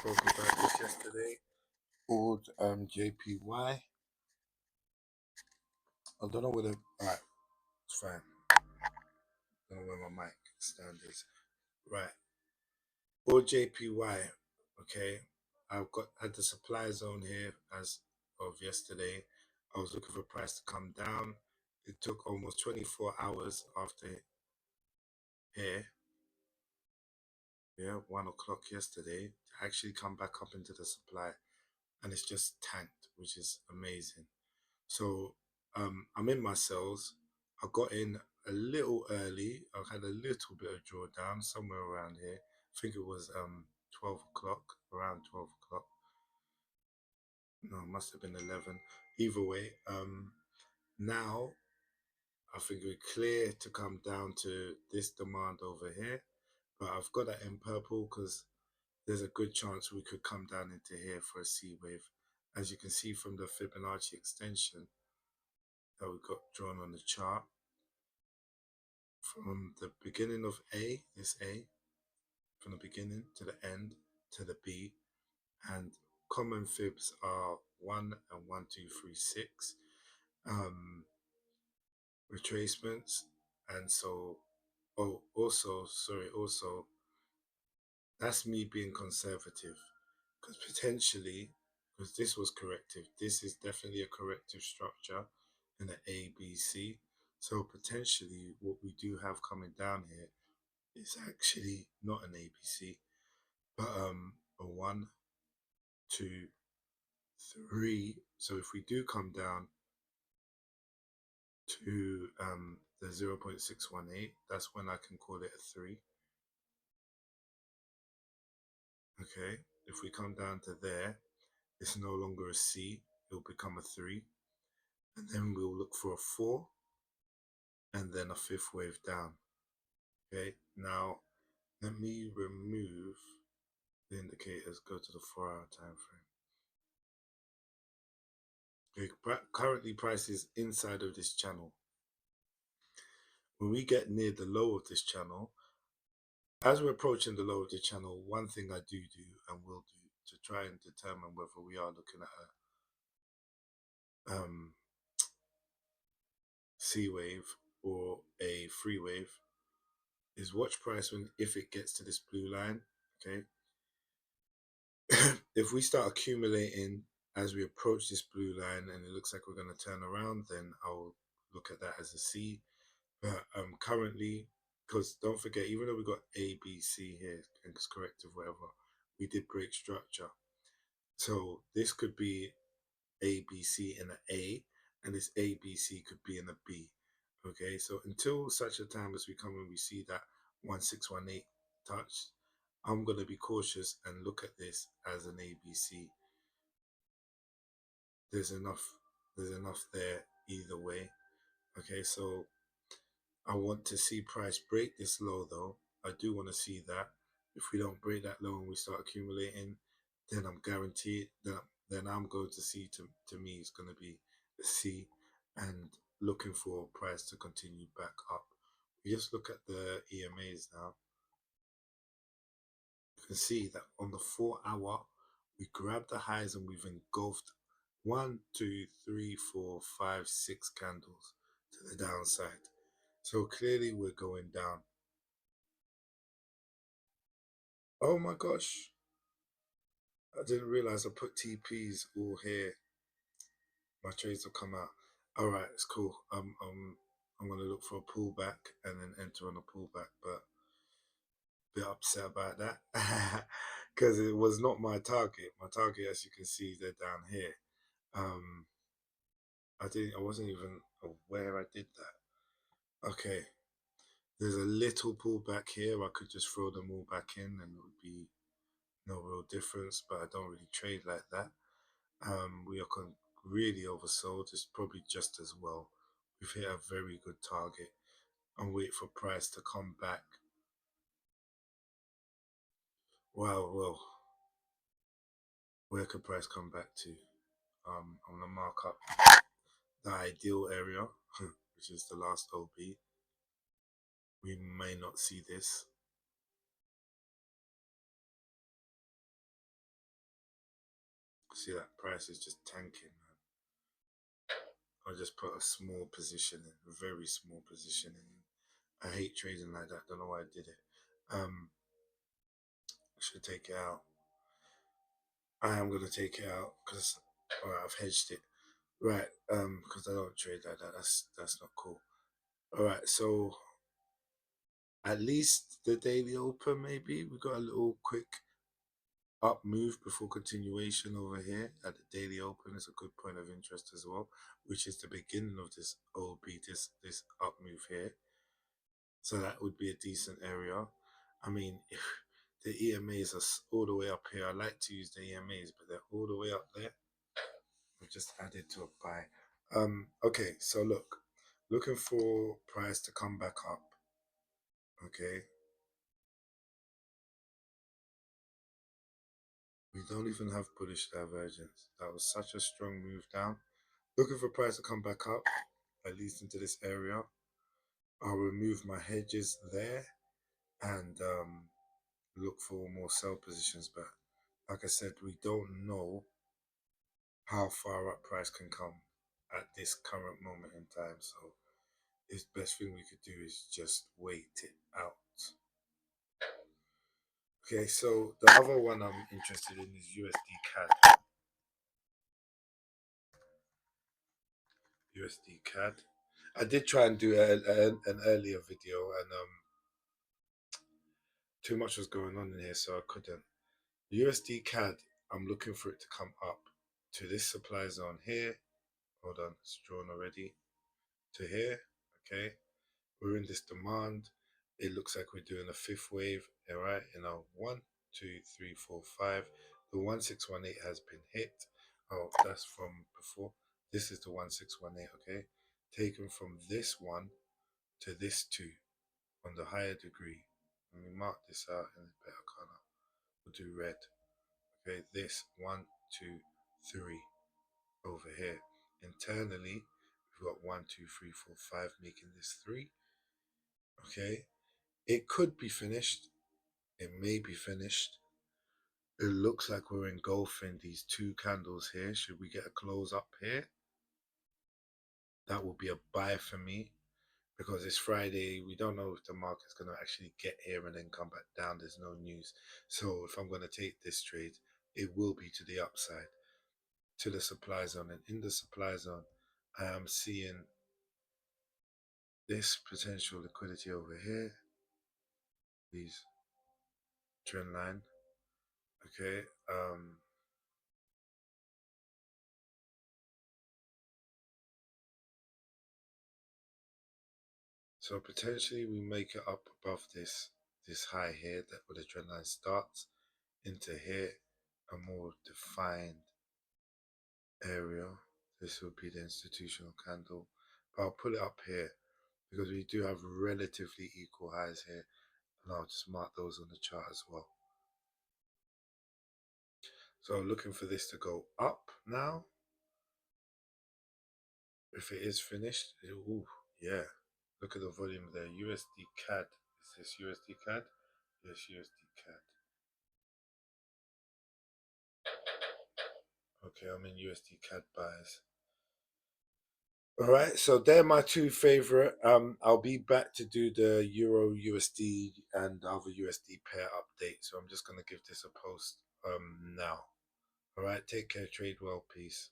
spoke about this yesterday. Called JPY. I don't know whether. Alright, it's fine. I don't know where my mic stand is. Right. Or JPY. Okay. I've had the supply zone here as of yesterday. I was looking for price to come down. It took almost 24 hours after here. Yeah, 1 o'clock yesterday to actually come back up into the supply, and it's just tanked, which is amazing. So I'm in my cells. I got in a little early. I had a little bit of drawdown somewhere around here. I think it was 12 o'clock, around 12 o'clock. No, it must have been 11. Either way, now I think we're clear to come down to this demand over here. But I've got that in purple because there's a good chance we could come down into here for a C wave. As you can see from the Fibonacci extension that we got drawn on the chart, from the beginning of A, this A, from the beginning to the end to the B, and common fibs are 1 and 1, 2, 3, 6 retracements. And so, also that's me being conservative, because potentially, because this was corrective, this is definitely a corrective structure in the ABC. So potentially what we do have coming down here is actually not an ABC, but a 1, 2, 3. So if we do come down to the 0.618, that's when I can call it a 3. Okay, if we come down to there, it's no longer a C, it'll become a 3, and then we'll look for a 4 and then a 5th wave down. Okay, now let me remove the indicators, go to the 4-hour time frame. Okay, currently price is inside of this channel. When we get near the low of this channel, as we're approaching the low of the channel, one thing I do and will do to try and determine whether we are looking at a C wave or a free wave is watch price if it gets to this blue line. Okay, if we start accumulating as we approach this blue line and it looks like we're going to turn around, then I'll look at that as a C. But currently, because don't forget, even though we got A, B, C here, and it's corrective, whatever, we did break structure. So this could be A, B, C in an A, and this A, B, C could be in a B. Okay, so until such a time as we come and we see that 1618 touch, I'm going to be cautious and look at this as an ABC. There's enough there either way. Okay, so I want to see price break this low though. I do want to see that. If we don't break that low and we start accumulating, then I'm guaranteed that then I'm going to see, to me, it's going to be a C, and looking for price to continue back up. We just look at the EMAs now. You can see that on the 4-hour, we grabbed the highs and we've engulfed 1, 2, 3, 4, 5, 6 candles to the downside. So clearly we're going down. Oh my gosh. I didn't realize I put TPs all here. My trades will come out. All right, it's cool. I'm going to look for a pullback and then enter on a pullback, but a bit upset about that because it was not my target. My target, as you can see, they're down here. I wasn't even aware I did that. Okay, there's a little pullback here. I could just throw them all back in and it would be no real difference, but I don't really trade like that. We are really oversold. It's probably just as well. We've hit a very good target and wait for price to come back. Wow, well, where could price come back to? I'm gonna mark up the ideal area, which is the last OB. We may not see this. See that price is just tanking, man. I just put a small position in, a very small position in. I hate trading like that. Don't know why I did it. I should take it out. I am gonna take it out because I've hedged it. Right, because I don't trade like that. That's not cool. All right, so at least the daily open, maybe we got a little quick up move before continuation over here at the daily open is a good point of interest as well, which is the beginning of this OB, this up move here. So that would be a decent area. I mean, if the EMAs are all the way up here. I like to use the EMAs, but they're all the way up there. I've just added to a buy. Okay, so looking for price to come back up. Okay, we don't even have bullish divergence. That was such a strong move down. Looking for price to come back up, at least into this area. I'll remove my hedges there and look for more sell positions. But like I said, we don't know how far up price can come at this current moment in time. So the best thing we could do is just wait it out. Okay, so the other one I'm interested in is USD CAD. USD CAD. I did try and do an earlier video, and too much was going on in here, so I couldn't. USD CAD, I'm looking for it to come up to this supply zone here. Hold on, it's drawn already. To here, okay. We're in this demand. It looks like we're doing a fifth wave, all right? 1, 2, 3, 4, 5. The 1618 has been hit. Oh, that's from before. This is the 1618, okay? Taken from this one to this two on the higher degree. Let me mark this out in a better color. We'll do red. Okay, this 1, 2, 3 over here. Internally, we've got 1, 2, 3, 4, 5, making this 3. Okay, it could be finished. It may be finished. It looks like we're engulfing these two candles here. Should we get a close up here? That will be a buy for me because it's Friday. We don't know if the market's going to actually get here and then come back down. There's no news. So if I'm going to take this trade, it will be to the upside, to the supply zone. And in the supply zone, I am seeing this potential liquidity over here. These trend line. Okay. So potentially we make it up above this high here, that where the trend line starts, into here, a more defined area. This will be the institutional candle. But I'll put it up here because we do have relatively equal highs here, and I'll just mark those on the chart as well. So I'm looking for this to go up now. If it is finished, ooh, yeah. Look at the volume there. USD CAD. Is this USD CAD? Yes, USD CAD. Okay, I'm in USD CAD buys. All right, so they're my two favorite. I'll be back to do the Euro USD and other USD pair update. So I'm just gonna give this a post now. All right, take care, trade well, peace.